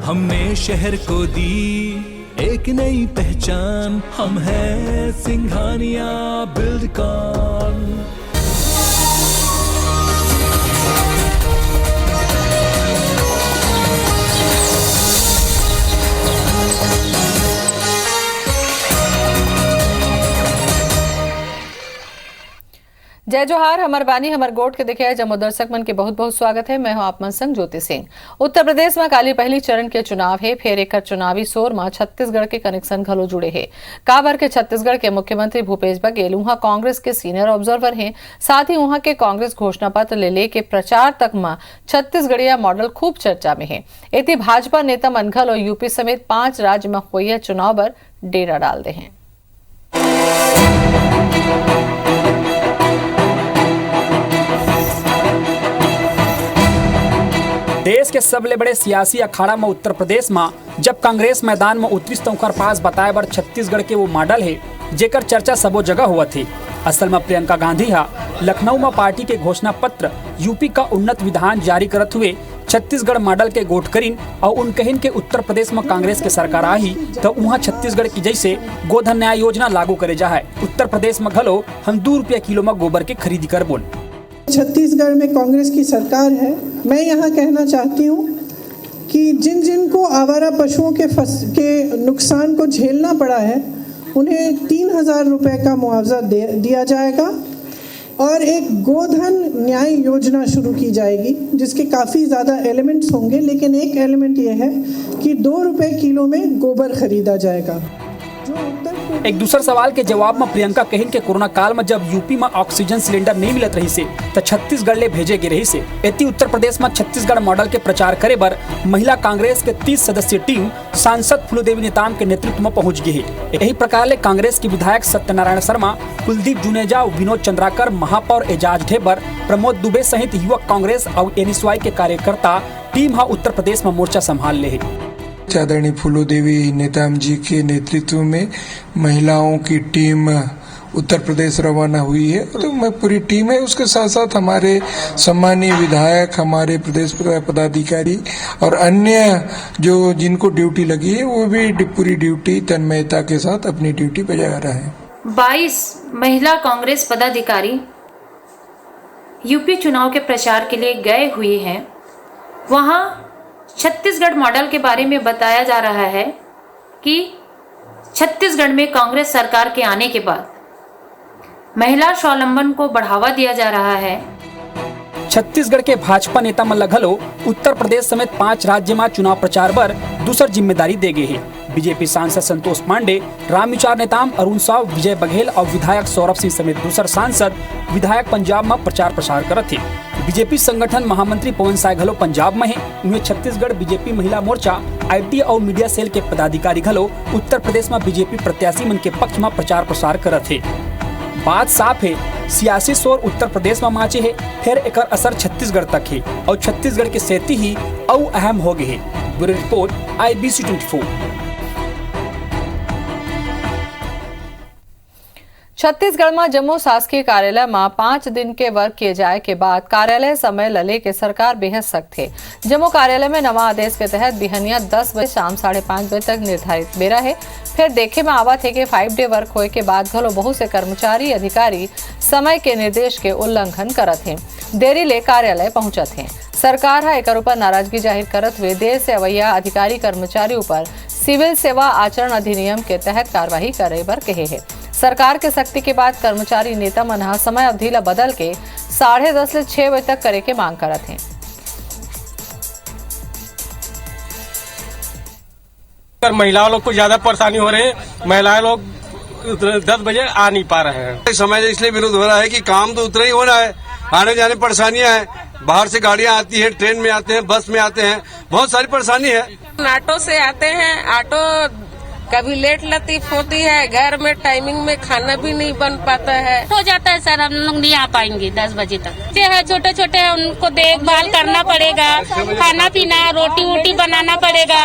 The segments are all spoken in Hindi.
हमने शहर को दी एक नई पहचान, हम हैं सिंघानिया बिल्डकॉन। जय जोहार, हमर बानी हमर गोट के देखे जमो दर्शक मन के बहुत बहुत स्वागत है। मैं हूं आप मन संग ज्योति सिंह। उत्तर प्रदेश में काली पहली चरण के चुनाव है, फिर एक चुनावी शोर में छत्तीसगढ़ के कनेक्शन घलो जुड़े हैं। काबर के छत्तीसगढ़ के मुख्यमंत्री भूपेश बघेल वहां कांग्रेस के सीनियर ऑब्जर्वर हैं, साथ ही वहां के कांग्रेस घोषणा पत्र ले के प्रचार तक में छत्तीसगढ़िया मॉडल खूब चर्चा में है। इति भाजपा नेता मनघल और यूपी समेत 5 राज्य में हुए चुनाव पर डेरा डाल दे हैं। देश के सबले बड़े सियासी अखाड़ा में उत्तर प्रदेश में जब कांग्रेस मैदान में उतरी तो ओकर पास बताए बर छत्तीसगढ़ के वो मॉडल है जेकर चर्चा सबो जगह हुआ थी। असल में प्रियंका गांधी हा लखनऊ में पार्टी के घोषणा पत्र यूपी का उन्नत विधान जारी करत हुए छत्तीसगढ़ मॉडल के गोठ करीन और उन कहिन के उत्तर प्रदेश में कांग्रेस के सरकार आई तो वहाँ छत्तीसगढ़ की जैसे गोधन न्याय योजना लागू करे जा है। उत्तर प्रदेश में घलो हम 2 रुपया किलो में गोबर के खरीदी कर बोल। छत्तीसगढ़ में कांग्रेस की सरकार है। मैं यहाँ कहना चाहती हूँ कि जिन जिन को आवारा पशुओं के नुकसान को झेलना पड़ा है उन्हें 3,000 रुपये का मुआवजा दिया जाएगा और एक गोधन न्याय योजना शुरू की जाएगी जिसके काफ़ी ज़्यादा एलिमेंट्स होंगे, लेकिन एक एलिमेंट ये है कि 2 रुपये किलो में गोबर खरीदा जाएगा। एक दूसरा सवाल के जवाब में प्रियंका कहिन के कोरोना काल में जब यूपी में ऑक्सीजन सिलेंडर नहीं मिलत रही से तो छत्तीसगढ़ ले भेजे गए रही से। एती उत्तर प्रदेश में छत्तीसगढ़ मॉडल के प्रचार करे बर महिला कांग्रेस के 30 सदस्यीय टीम सांसद फूलोदेवी नेताम के नेतृत्व में पहुंच गई है। यही प्रकार ले कांग्रेस के विधायक सत्यनारायण शर्मा, कुलदीप जुनेजा, विनोद चंद्राकर, महापौर एजाज ढेबर, प्रमोद दुबे सहित युवक कांग्रेस और एनएसवाई के कार्यकर्ता टीम हा उत्तर प्रदेश में मोर्चा संभाल ले है। आदरणीय फूलोदेवी नेताम जी के नेतृत्व में महिलाओं की टीम उत्तर प्रदेश रवाना हुई है। तो मैं पूरी टीम है, उसके साथ साथ हमारे सम्मानीय विधायक, हमारे प्रदेश पदाधिकारी और अन्य जो जिनको ड्यूटी लगी है वो भी पूरी ड्यूटी तन्मयता के साथ अपनी ड्यूटी बजा रहा है। 22 महिला कांग्रेस पदाधिकारी यूपी चुनाव के प्रचार के लिए गए हुए हैं। वहां छत्तीसगढ़ मॉडल के बारे में बताया जा रहा है कि छत्तीसगढ़ में कांग्रेस सरकार के आने के बाद महिला स्वावलंबन को बढ़ावा दिया जा रहा है। छत्तीसगढ़ के भाजपा नेता मल्लघलो उत्तर प्रदेश समेत 5 राज्य में चुनाव प्रचार पर दूसर जिम्मेदारी दे गए है। बीजेपी सांसद संतोष पांडे, राम विचार नेताम अरुण साव, विजय बघेल और विधायक सौरभ सिंह समेत दूसर सांसद विधायक पंजाब में प्रचार प्रसार करत थे। बीजेपी संगठन महामंत्री पवन साय घलो पंजाब में है। उन्हें छत्तीसगढ़ बीजेपी महिला मोर्चा, आईटी और मीडिया सेल के पदाधिकारी घलो उत्तर प्रदेश में बीजेपी प्रत्याशी मन के पक्ष में प्रचार प्रसार करत थे। बात साफ है, सियासी शोर उत्तर प्रदेश में माचे है, फिर एक असर छत्तीसगढ़ तक है और छत्तीसगढ़ के सेती ही और अहम हो गए है। Bureau report IBC 24। छत्तीसगढ़ में जम्मू शासकीय कार्यालय में 5 दिन के वर्क किए जाए के बाद कार्यालय समय लले के सरकार बेहद सख्त है। जम्मू कार्यालय में नवा आदेश के तहत बिहनिया 10 बजे शाम 5:30 बजे तक निर्धारित बेरा है। फिर देखे में आवत है कि 5 डे वर्क होए के बाद घलो बहुत से कर्मचारी अधिकारी समय के निर्देश के उल्लंघन करत हैं, देरी ले कार्यालय पहुंचत हैं। सरकार है एक ऊपर नाराजगी जाहिर करत हुए देर से अवैया अधिकारी कर्मचारी ऊपर सिविल सेवा आचरण अधिनियम के तहत कार्रवाई करे बर कहे है। सरकार के सख्ती के बाद कर्मचारी नेता मन समय अवधि ला बदल के 10:30 से 6 बजे तक करे के मांग करत हैं। महिलाओं लोग को ज्यादा परेशानी हो रही है, महिलाएं लोग 10 बजे आ नहीं पा रहे हैं। समय इसलिए विरोध हो रहा है कि काम तो उतना ही हो रहा है, आने जाने परेशानियां हैं, बाहर से गाड़ियां आती हैं, ट्रेन में आते हैं, बस में आते हैं, बहुत सारी परेशानी है। ऑटो से आते हैं, ऑटो कभी लेट लतीफ होती है, घर में टाइमिंग में खाना भी नहीं बन पाता है, हो जाता है सर। हम लोग नहीं आ पाएंगे 10 बजे तक। जो है छोटे छोटे है उनको देखभाल करना पड़ेगा, खाना पीना, रोटी वोटी बनाना पड़ेगा।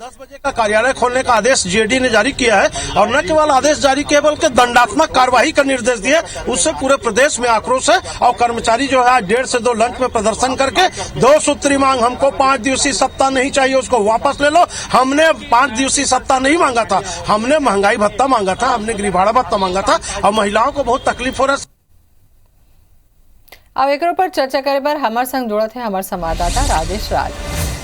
10 बजे का कार्यालय खोलने का आदेश जेडी ने जारी किया है और न केवल आदेश जारी किया बल्कि दंडात्मक कार्रवाई का निर्देश दिया। उससे पूरे प्रदेश में आक्रोश है और कर्मचारी जो है आज 1:30 से 2 लंच में प्रदर्शन करके 2 सूत्री मांग, हमको 5 दिवसीय सप्ताह नहीं चाहिए, उसको वापस ले लो। हमने 5 दिवसीय सप्ताह नहीं मांगा था, हमने महंगाई भत्ता मांगा था, हमने गृह भाड़ा भत्ता मांगा था और महिलाओं को बहुत तकलीफ हो रहा है। अब एक पर चर्चा करे पर हमारे संग जुड़े थे हमारे संवाददाता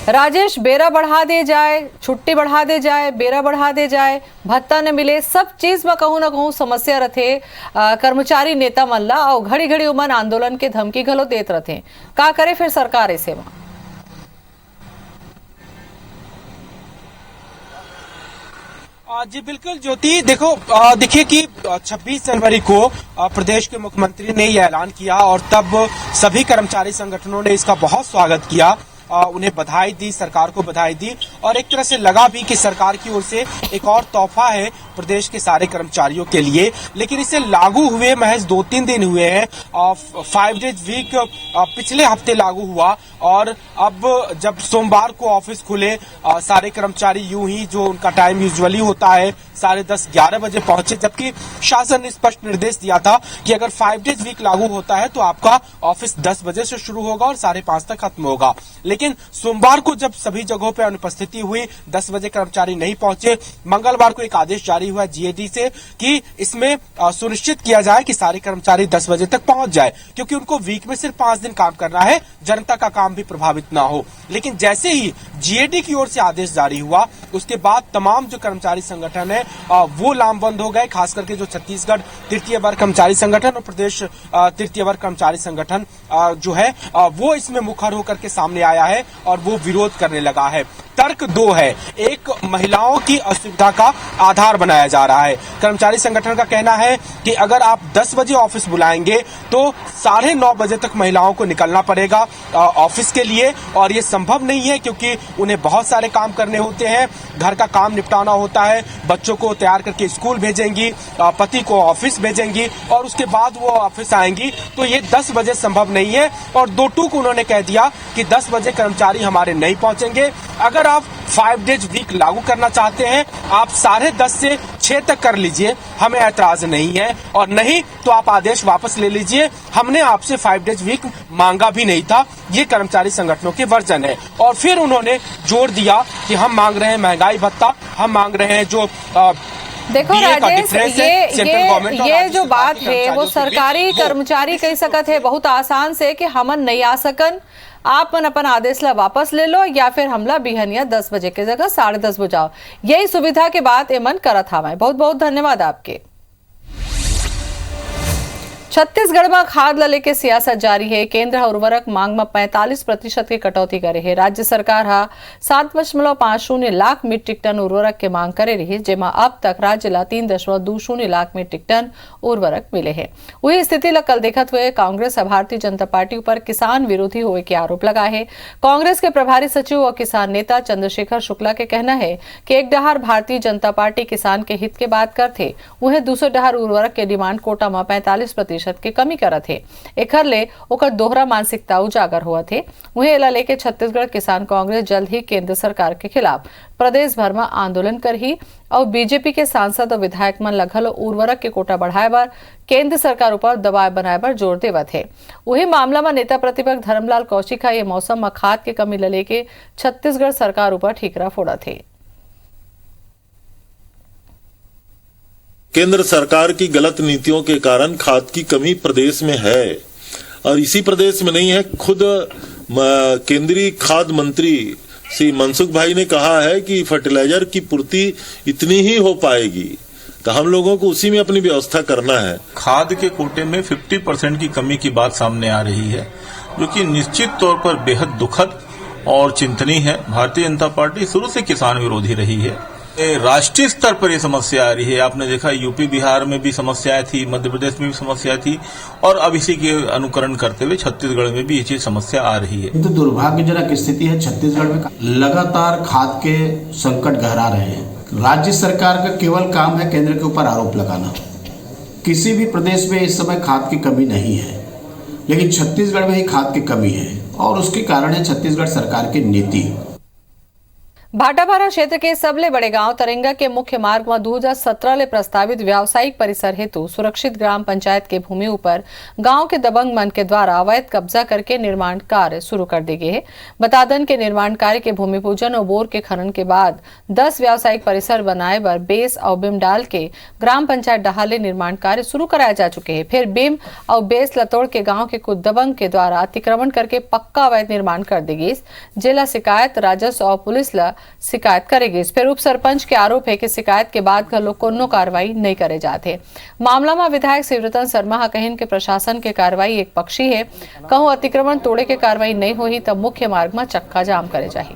राजेश। बेरा बढ़ा दे जाए, छुट्टी बढ़ा दे जाए, बेरा बढ़ा दे जाए, भत्ता न मिले, सब चीज में कहूं न कहूं समस्या रथे। कर्मचारी नेता मल्ला और घड़ी घड़ी उमन आंदोलन के धमकी घलो देत रथे। का करे फिर सरकार ऐसे में? जी बिल्कुल ज्योति, देखिए कि 26 जनवरी को प्रदेश के मुख्यमंत्री ने यह ऐलान किया और तब सभी कर्मचारी संगठनों ने इसका बहुत स्वागत किया, उन्हें बधाई दी, सरकार को बधाई दी और एक तरह से लगा भी कि सरकार की ओर से एक और तोहफा है प्रदेश के सारे कर्मचारियों के लिए। लेकिन इसे लागू हुए महज 2-3 दिन हुए हैं। 5 डेज वीक पिछले हफ्ते लागू हुआ और अब जब सोमवार को ऑफिस खुले, सारे कर्मचारी यूं ही जो उनका टाइम यूजुअली होता है 10:30-11 बजे पहुंचे, जबकि शासन ने स्पष्ट निर्देश दिया था कि अगर 5 डेज वीक लागू होता है तो आपका ऑफिस 10 बजे से शुरू होगा और 5:30 तक खत्म होगा। लेकिन सोमवार को जब सभी जगहों पर अनुपस्थिति हुई, 10 बजे कर्मचारी नहीं पहुंचे, मंगलवार को एक आदेश जारी हुआ जीएडी से कि इसमें सुनिश्चित किया जाए कि सारे कर्मचारी 10 बजे तक पहुंच जाए, क्योंकि उनको वीक में सिर्फ 5 दिन काम करना है, जनता का काम भी प्रभावित ना हो। लेकिन जैसे ही जीएडी की ओर से आदेश जारी हुआ, उसके बाद तमाम जो कर्मचारी संगठन है वो लामबंद हो गए, खास करके जो छत्तीसगढ़ तृतीय वर्ग कर्मचारी संगठन और प्रदेश तृतीय वर्ग कर्मचारी संगठन जो है वो इसमें मुखर होकर के सामने आया है और वो विरोध करने लगा है। तर्क 2 है, एक महिलाओं की असुविधा का आधार बनाया जा रहा है। कर्मचारी संगठन का कहना है कि अगर आप 10 बजे ऑफिस बुलाएंगे तो 9:30 बजे तक महिलाओं को निकलना पड़ेगा ऑफिस के लिए और ये संभव नहीं है, क्योंकि उन्हें बहुत सारे काम करने होते हैं, घर का काम निपटाना होता है, बच्चों को तैयार करके स्कूल भेजेंगी, पति को ऑफिस भेजेंगी और उसके बाद वो ऑफिस आएंगी, तो ये 10 बजे संभव नहीं है। और 2 टूक उन्होंने कह दिया कि 10 बजे कर्मचारी हमारे नहीं पहुंचेंगे। अगर आप 5 डेज वीक लागू करना चाहते हैं, आप 10:30 से 6 तक कर लीजिए, हमें ऐतराज नहीं है, और नहीं तो आप आदेश वापस ले लीजिए, हमने आपसे 5 डेज वीक मांगा भी नहीं था। ये कर्मचारी संगठनों के वर्जन है। और फिर उन्होंने जोर दिया कि हम मांग रहे हैं महंगाई भत्ता, हम मांग रहे हैं जो देखो राजेश, ये जो बात है वो सरकारी कर्मचारी कह सकत है बहुत आसान से कि हमन नहीं आ सकन, आप अपन आदेश ला वापस ले लो या फिर हमला बिहनिया 10 बजे के जगह 10:30 बजाओ। यही सुविधा के बाद एमन करत हवाए। बहुत बहुत धन्यवाद आपके। छत्तीसगढ़ में खाद लले के सियासत जारी है। केंद्र उर्वरक मांग में 45% की कटौती करे है। राज्य सरकार 7.50 लाख मीट्रिक टन उर्वरक के मांग करे रही, जेमा अब तक राज्य ला 3.20 लाख मीट्रिक टन उर्वरक मिले हैं। वही स्थिति ला कल देखते हुए कांग्रेस भारतीय जनता पार्टी पर किसान विरोधी होने के आरोप लगाए है। कांग्रेस के प्रभारी सचिव और किसान नेता चंद्रशेखर शुक्ला के कहना है कि एक डहार भारतीय जनता पार्टी किसान के हित के बात करते, वहीं दूसरे डहार उर्वरक के डिमांड कोटा में 45% के कमी करत है। एकर ले ओकर दोहरा मानसिकता उजागर हुआ थे। वहीं एला लेके छत्तीसगढ़ किसान कांग्रेस जल्द ही केंद्र सरकार के खिलाफ प्रदेश भर में आंदोलन करही और बीजेपी के सांसद और विधायक मन लगल उर्वरक के कोटा बढ़ाए बर केंद्र सरकार ऊपर दबाव बनाए बर जोर देवत है। वही मामला में नेता प्रतिपक्ष धर्मलाल कौशिक ये मौसम में खाद के कमी ले के छत्तीसगढ़ सरकार ऊपर ठीकरा फोड़ा थे। केंद्र सरकार की गलत नीतियों के कारण खाद की कमी प्रदेश में है, और इसी प्रदेश में नहीं है। खुद केंद्रीय खाद्य मंत्री श्री मनसुख भाई ने कहा है कि फर्टिलाइजर की पूर्ति इतनी ही हो पाएगी, तो हम लोगों को उसी में अपनी व्यवस्था करना है। खाद के कोटे में 50% की कमी की बात सामने आ रही है, जो कि निश्चित तौर पर बेहद दुखद और चिंतनीय है। भारतीय जनता पार्टी शुरू से किसान विरोधी रही है। राष्ट्रीय स्तर पर ये समस्या आ रही है। आपने देखा यूपी बिहार में भी समस्याएं थी, मध्य प्रदेश में भी समस्या थी, और अब इसी के अनुकरण करते हुए छत्तीसगढ़ में भी ये चीज समस्या आ रही है। तो दुर्भाग्यजनक स्थिति है। छत्तीसगढ़ में लगातार खाद के संकट गहरा रहे हैं। राज्य सरकार का केवल काम है केंद्र के ऊपर आरोप लगाना। किसी भी प्रदेश में इस समय खाद की कमी नहीं है, लेकिन छत्तीसगढ़ में ही खाद की कमी है, और उसके कारण है छत्तीसगढ़ सरकार की नीति। भाटापारा क्षेत्र के सबले बड़े गांव तरंगा के मुख्य मार्ग में 2017 ले प्रस्तावित व्यावसायिक परिसर हेतु सुरक्षित ग्राम पंचायत के भूमि ऊपर गांव के दबंग मन के द्वारा अवैध कब्जा करके निर्माण कार्य शुरू कर दिए गए हैं। बता दें के निर्माण कार्य के भूमि पूजन और बोर के खनन के बाद 10 व्यावसायिक परिसर बनाए बर बेस और बिम डाल के ग्राम पंचायत डहाले निर्माण कार्य शुरू कराए जा चुके हैं। फिर बिम और बेस लतोड़ के गाँव के कुछ दबंग के द्वारा अतिक्रमण करके पक्का अवैध निर्माण कर दी गई। जिला शिकायत राजस्व और पुलिस शिकायत करेगी। इस पर उप सरपंच के आरोप है कि शिकायत के बाद घर लोग कोनो कार्रवाई नहीं करे जाते। मामला में विधायक शिवरतन शर्मा कहिन के प्रशासन के कार्रवाई एक पक्षी है। कहूं अतिक्रमण तोड़े के कार्रवाई नहीं होही तब मुख्य मार्ग में चक्का जाम करे जाही।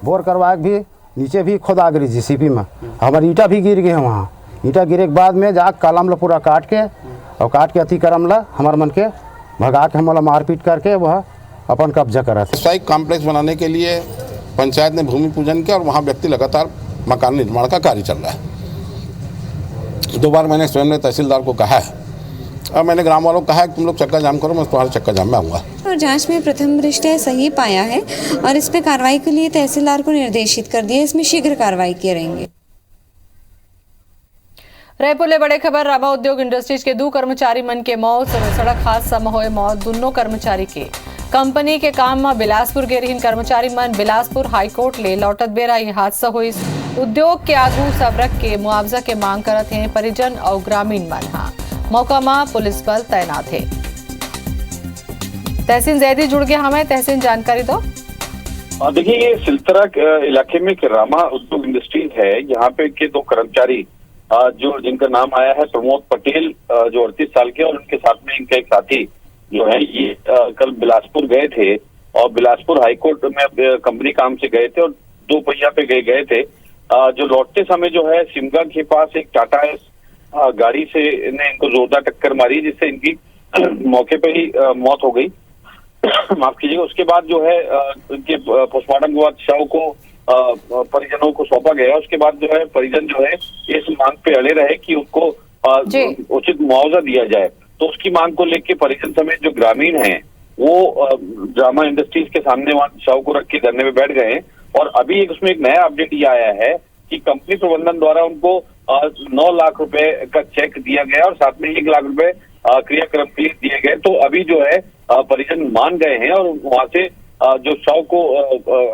बोर करवा भी नीचे भी खोदा गिरी जीसीपी में हमारी ईटा भी गिर गए हैं। वहाँ ईटा गिरे के बाद में जा कलम ला पूरा काट के अतिक्रम ला हमारे मन के भगा के हमारा मारपीट करके वह अपन कब्जा करा। व्यावसायिक कॉम्प्लेक्स बनाने के लिए पंचायत ने भूमि पूजन किया और वहाँ व्यक्ति लगातार मकान निर्माण का कार्य चल रहा है। 2 बार मैंने स्वयं ने तहसीलदार को कहा है और मैंने ग्राम वालों को कहा है कि तुम लोग चक्का जाम करो, मैं तुम्हारे चक्का जाम में आऊँगा। और जांच में प्रथम दृष्टया सही पाया है और इस पे कार्रवाई के लिए तहसीलदार को निर्देशित कर दिया। इसमें शीघ्र कार्रवाई किए रहेंगे। रायपुर ले बड़े खबर रामा उद्योग इंडस्ट्रीज के 2 कर्मचारी मन के मौत। सड़क हादसा में हुए मौत दोनों कर्मचारी के कंपनी के काम में बिलासपुर गे रहीन कर्मचारी मन बिलासपुर हाईकोर्ट ले लौटत बेरा ये हादसा हुई। उद्योग के आगू सब रख के मुआवजा के मांग करत हैं परिजन और ग्रामीण मन। मौका में पुलिस बल तैनात है। तहसीन जैदी जुड़ गया हमें। तहसीन जानकारी दो। देखिए ये सिलतरा इलाके में रामा उद्योग इंडस्ट्रीज है। यहाँ पे के 2 कर्मचारी जो जिनका नाम आया है प्रमोद पटेल जो 38 साल के और उनके साथ में इनका एक साथी जो है ये कल बिलासपुर गए थे और बिलासपुर हाईकोर्ट में कंपनी काम से गए थे और 2 पहिया पे गए थे। जो लौटते समय जो है सिमगा के पास एक टाटा गाड़ी से ने इनको जोरदार टक्कर मारी जिससे इनकी मौके पे ही मौत हो गई। माफ कीजिएगा। उसके बाद जो है इनके पोस्टमार्टम के बाद शव को परिजनों को सौंपा गया। उसके बाद जो है परिजन जो है इस मांग पे अड़े रहे कि उनको उचित मुआवजा दिया जाए। तो उसकी मांग को लेकर परिजन समेत जो ग्रामीण हैं वो ड्रामा इंडस्ट्रीज के सामने वहां शव को रख के धरने में बैठ गए हैं। और अभी उसमें एक नया अपडेट ये आया है कि कंपनी प्रबंधन द्वारा उनको 9 लाख रुपए का चेक दिया गया और साथ में 1 लाख रुपए क्रियाक्रम के लिए दिए गए। तो अभी जो है परिजन मान गए हैं और वहां से जो शव को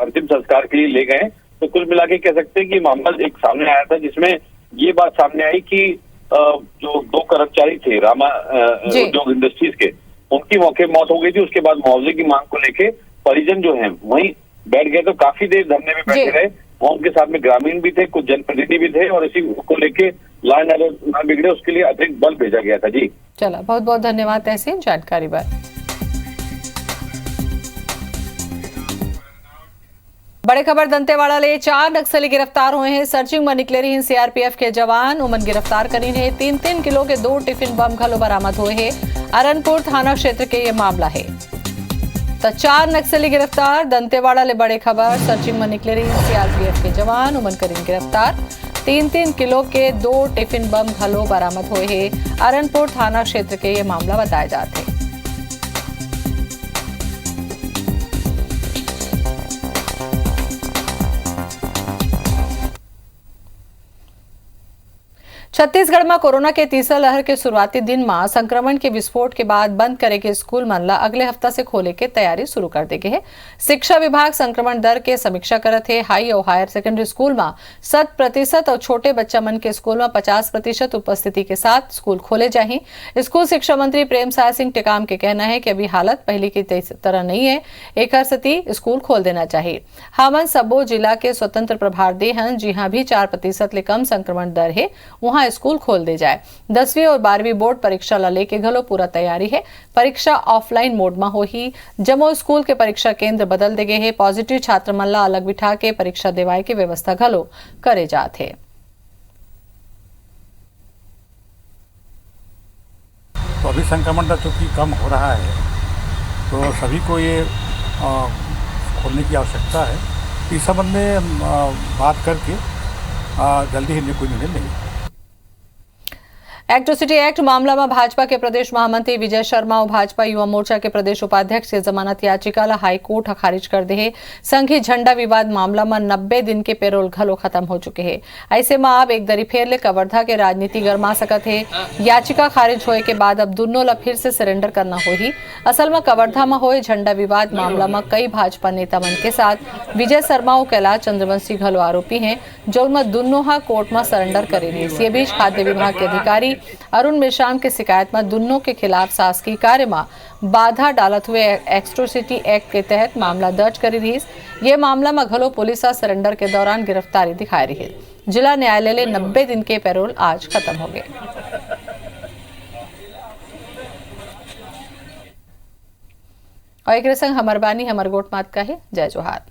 अंतिम संस्कार के लिए ले गए। तो कुल मिला के कह सकते हैं कि मामला एक सामने आया था जिसमें ये बात सामने आई कि जो 2 कर्मचारी थे रामा उद्योग इंडस्ट्रीज के उनकी मौके मौत हो गई थी। उसके बाद मुआवजे की मांग को लेके परिजन जो है वहीं बैठ गए। तो काफी देर धरने में बैठे रहे। उनके साथ में ग्रामीण भी थे, कुछ जनप्रतिनिधि भी थे और इसी को लेके लॉ एंड ऑर्डर ना बिगड़े उसके लिए अतिरिक्त बल भेजा गया था। जी चला, बहुत बहुत धन्यवाद तहसीन जानकारी पर। बड़े खबर दंतेवाड़ा ले 4 नक्सली गिरफ्तार हुए हैं। सर्चिंग में निकले रही सीआरपीएफ के जवान उमन गिरफ्तार करी है। 3-3 किलो के 2 टिफिन बम घलो बरामद हुए हैं। अरनपुर थाना क्षेत्र के ये मामला है। तो 4 नक्सली गिरफ्तार। दंतेवाड़ा ले बड़े खबर सर्चिंग में निकले रही सीआरपीएफ के जवान उमन करीन गिरफ्तार। 3-3 किलो के 2 टिफिन बम घलो बरामद हुए हैं। अरनपुर थाना क्षेत्र के ये मामला बताए जाते हैं। छत्तीसगढ़ में कोरोना के तीसरा लहर के शुरुआती दिन में संक्रमण के विस्फोट के बाद बंद करे के स्कूल मन ला अगले हफ्ता से खोले के तैयारी शुरू कर दी गई है। शिक्षा विभाग संक्रमण दर के समीक्षा करत है। हाई और हायर सेकेंडरी स्कूल में 100% और छोटे बच्चा मन के स्कूल में 50% उपस्थिति के साथ स्कूल खोले जाही। स्कूल शिक्षा मंत्री प्रेम साय सिंह टेकाम के कहना है कि अभी हालत पहले की तरह नहीं है। एक सती स्कूल खोल देना चाहिए। हमन सबो जिला के स्वतंत्र प्रभार दे हैं जहां भी 4% ले कम संक्रमण दर है वहां स्कूल खोल दे जाए। 10वीं और 12वीं बोर्ड परीक्षा ला लेके घलो पूरा तैयारी है। परीक्षा ऑफलाइन मोड में हो ही। जमो स्कूल के परीक्षा केंद्र बदल दे गए हैं। पॉजिटिव छात्र मन ला अलग बिठा के परीक्षा देवाए की व्यवस्था घलो करे जाते हैं। तो अभी संक्रमण दर चूंकि कम हो रहा है तो सभी को ये खोलने की आवश्यकता है। इस संबंध में बात करके जल्दी ही कोई निर्णय लेंगे। एट्रोसिटी एक्ट मामला में भाजपा के प्रदेश महामंत्री विजय शर्मा और भाजपा युवा मोर्चा के प्रदेश उपाध्यक्ष के जमानत याचिका ला हाईकोर्ट खारिज कर दे है। संघी झंडा विवाद मामला में 90 दिन के पेरोल घलो खत्म हो चुके हैं। ऐसे में अब एक दरी फेर ले कवर्धा के राजनीति गरमा सकत है। याचिका खारिज होए के बाद अब दोनों ला फिर से सरेंडर करना होही। असल में कवर्धा में होए झंडा विवाद मामला में कई भाजपा नेता मन के साथ विजय शर्मा और कैलाश चंद्रवंशी घलो आरोपी हैं, जो उनमें दोनों हा कोर्ट में सरेंडर करे। इसी बीच खाद्य विभाग के अधिकारी अरुण मेश्राम की शिकायत में दोनों के खिलाफ शासकीय कार्य में बाधा डालत हुए एट्रोसिटी एक्ट के तहत मामला दर्ज करी रही। ये मामला में घलो पुलिस सरेंडर के दौरान गिरफ्तारी दिखाई रही। जिला न्यायालय ले 90 दिन के पैरोल आज खत्म हो गए। और एक संग हमर बानी हमर गोट मात का है। जय जोहार।